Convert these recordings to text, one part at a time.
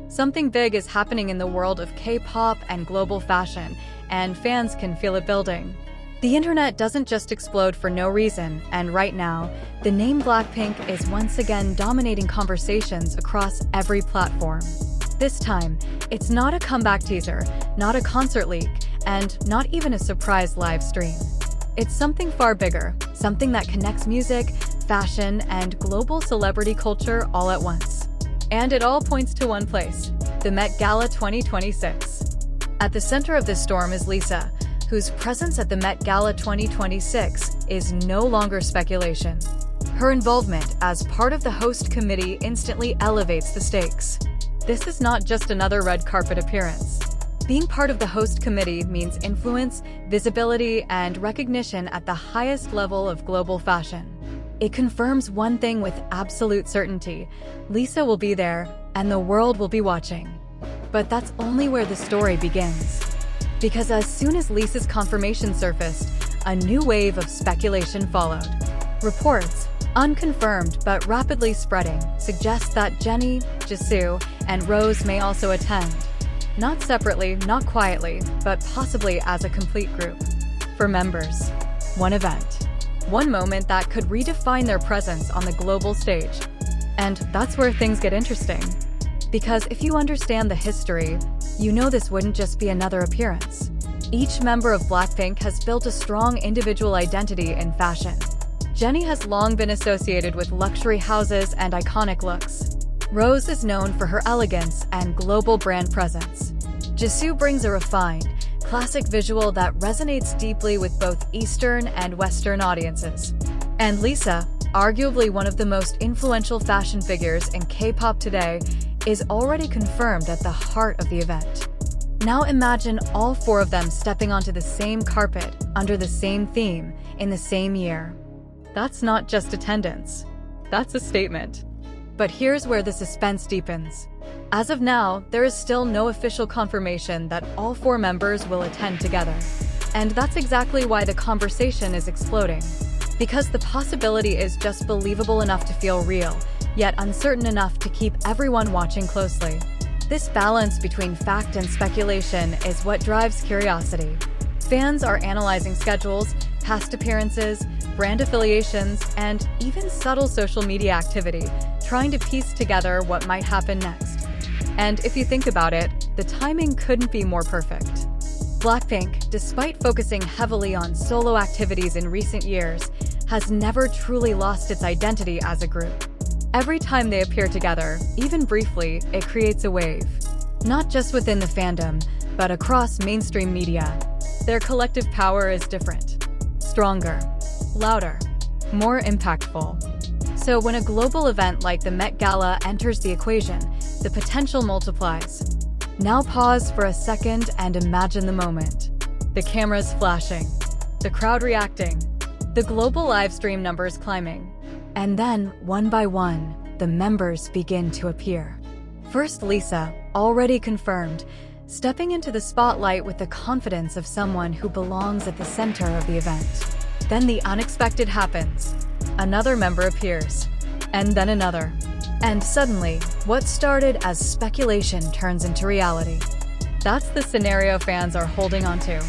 Something big is happening in the world of K-pop and global fashion, and fans can feel it building. The internet doesn't just explode for no reason, and right now, the name BLACKPINK is once again dominating conversations across every platform. This time, it's not a comeback teaser, not a concert leak, and not even a surprise live stream. It's something far bigger, something that connects music, fashion, and global celebrity culture all at once. And it all points to one place, the Met Gala 2026. At the center of this storm is Lisa, whose presence at the Met Gala 2026 is no longer speculation. Her involvement as part of the host committee instantly elevates the stakes. This is not just another red carpet appearance. Being part of the host committee means influence, visibility, and recognition at the highest level of global fashion. It confirms one thing with absolute certainty: Lisa will be there, and the world will be watching. But that's only where the story begins. Because as soon as Lisa's confirmation surfaced, a new wave of speculation followed. Reports, unconfirmed but rapidly spreading, suggest that Jennie, Jisoo, and Rose may also attend. Not separately, not quietly, but possibly as a complete group. For members, one event, one moment that could redefine their presence on the global stage. And that's where things get interesting. Because if you understand the history, you know this wouldn't just be another appearance. Each member of BLACKPINK has built a strong individual identity in fashion. Jennie has long been associated with luxury houses and iconic looks. Rose is known for her elegance and global brand presence. Jisoo brings a refined, classic visual that resonates deeply with both Eastern and Western audiences. And Lisa, arguably one of the most influential fashion figures in K-pop today, is already confirmed at the heart of the event. Now imagine all four of them stepping onto the same carpet, under the same theme, in the same year. That's not just attendance. That's a statement. But here's where the suspense deepens. As of now, there is still no official confirmation that all four members will attend together. And that's exactly why the conversation is exploding. Because the possibility is just believable enough to feel real, yet uncertain enough to keep everyone watching closely. This balance between fact and speculation is what drives curiosity. Fans are analyzing schedules, past appearances, brand affiliations, and even subtle social media activity, trying to piece together what might happen next. And if you think about it, the timing couldn't be more perfect. BLACKPINK, despite focusing heavily on solo activities in recent years, has never truly lost its identity as a group. Every time they appear together, even briefly, it creates a wave. Not just within the fandom, but across mainstream media. Their collective power is different. Stronger, louder, more impactful. So when a global event like the Met Gala enters the equation, the potential multiplies. Now pause for a second and imagine the moment. The cameras flashing, the crowd reacting, the global live stream numbers climbing. And then, one by one, the members begin to appear. First Lisa, already confirmed, stepping into the spotlight with the confidence of someone who belongs at the center of the event. Then the unexpected happens. Another member appears, and then another. And suddenly, what started as speculation turns into reality. That's the scenario fans are holding on to.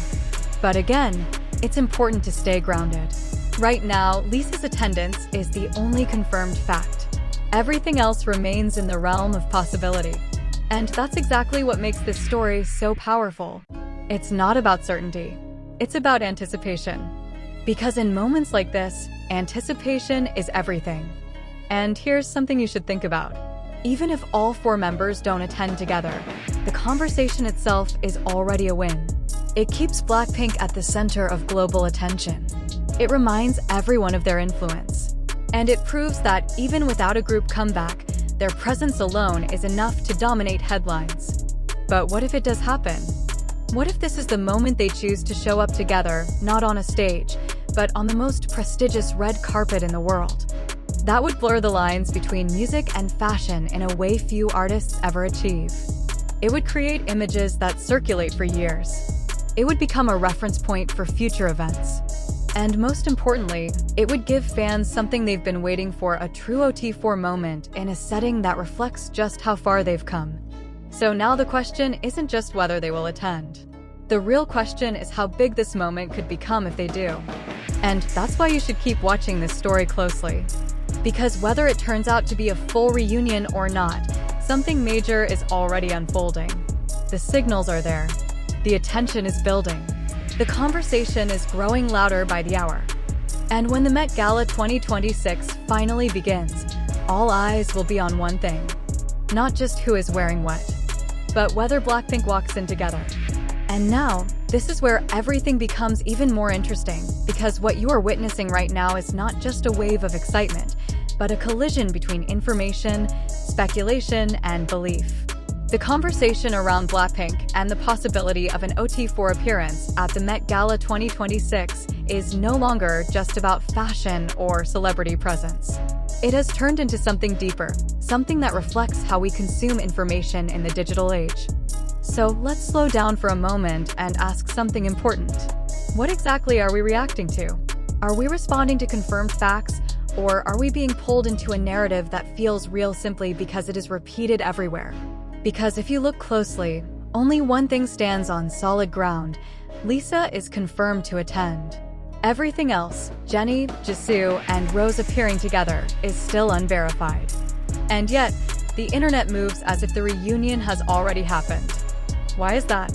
But again, it's important to stay grounded. Right now, Lisa's attendance is the only confirmed fact. Everything else remains in the realm of possibility. And that's exactly what makes this story so powerful. It's not about certainty. It's about anticipation. Because in moments like this, anticipation is everything. And here's something you should think about. Even if all four members don't attend together, the conversation itself is already a win. It keeps BLACKPINK at the center of global attention. It reminds everyone of their influence. And it proves that even without a group comeback, their presence alone is enough to dominate headlines. But what if it does happen? What if this is the moment they choose to show up together, not on a stage, but on the most prestigious red carpet in the world? That would blur the lines between music and fashion in a way few artists ever achieve. It would create images that circulate for years. It would become a reference point for future events. And most importantly, it would give fans something they've been waiting for, a true OT4 moment in a setting that reflects just how far they've come. So now the question isn't just whether they will attend. The real question is how big this moment could become if they do. And that's why you should keep watching this story closely. Because whether it turns out to be a full reunion or not, something major is already unfolding. The signals are there. The attention is building. The conversation is growing louder by the hour. And when the Met Gala 2026 finally begins, all eyes will be on one thing. Not just who is wearing what, but whether BLACKPINK walks in together. And now, this is where everything becomes even more interesting, because what you are witnessing right now is not just a wave of excitement, but a collision between information, speculation, and belief. The conversation around BLACKPINK and the possibility of an OT4 appearance at the Met Gala 2026 is no longer just about fashion or celebrity presence. It has turned into something deeper, something that reflects how we consume information in the digital age. So let's slow down for a moment and ask something important. What exactly are we reacting to? Are we responding to confirmed facts, or are we being pulled into a narrative that feels real simply because it is repeated everywhere? Because if you look closely, only one thing stands on solid ground. Lisa is confirmed to attend. Everything else, Jennie, Jisoo, and Rose appearing together, is still unverified. And yet, the internet moves as if the reunion has already happened. Why is that?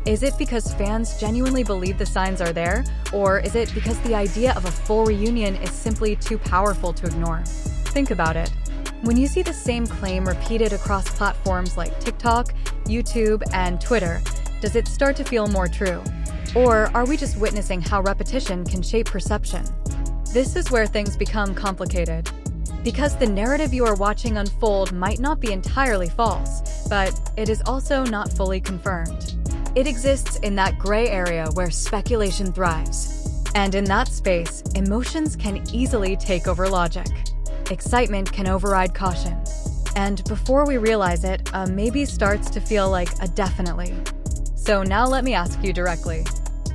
Is it because fans genuinely believe the signs are there, or is it because the idea of a full reunion is simply too powerful to ignore? Think about it. When you see the same claim repeated across platforms like TikTok, YouTube, and Twitter, does it start to feel more true? Or are we just witnessing how repetition can shape perception? This is where things become complicated. Because the narrative you are watching unfold might not be entirely false, but it is also not fully confirmed. It exists in that gray area where speculation thrives. And in that space, emotions can easily take over logic. Excitement can override caution. And before we realize it, a maybe starts to feel like a definitely. So now let me ask you directly.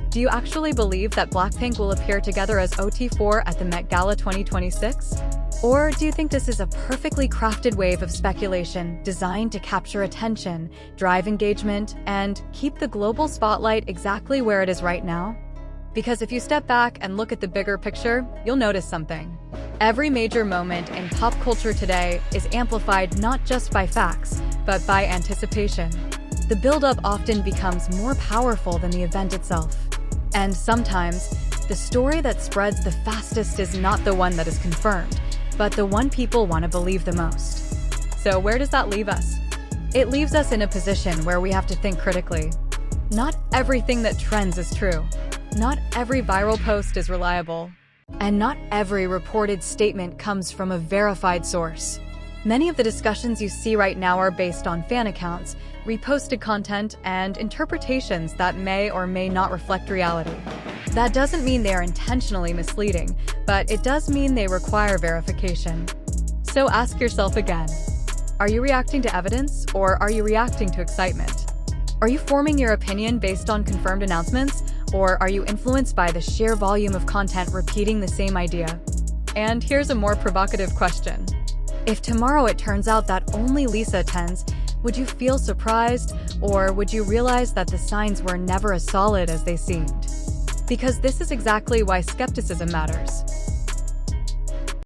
Do you actually believe that BLACKPINK will appear together as OT4 at the Met Gala 2026? Or do you think this is a perfectly crafted wave of speculation designed to capture attention, drive engagement, and keep the global spotlight exactly where it is right now? Because if you step back and look at the bigger picture, you'll notice something. Every major moment in pop culture today is amplified not just by facts, but by anticipation. The build-up often becomes more powerful than the event itself. And sometimes, the story that spreads the fastest is not the one that is confirmed, but the one people want to believe the most. So where does that leave us? It leaves us in a position where we have to think critically. Not everything that trends is true. Not every viral post is reliable. And not every reported statement comes from a verified source. Many of the discussions you see right now are based on fan accounts, reposted content, and interpretations that may or may not reflect reality. That doesn't mean they are intentionally misleading, but it does mean they require verification. So ask yourself again, are you reacting to evidence, or are you reacting to excitement? Are you forming your opinion based on confirmed announcements, or are you influenced by the sheer volume of content repeating the same idea? And here's a more provocative question. If tomorrow it turns out that only Lisa attends, would you feel surprised, or would you realize that the signs were never as solid as they seemed? Because this is exactly why skepticism matters.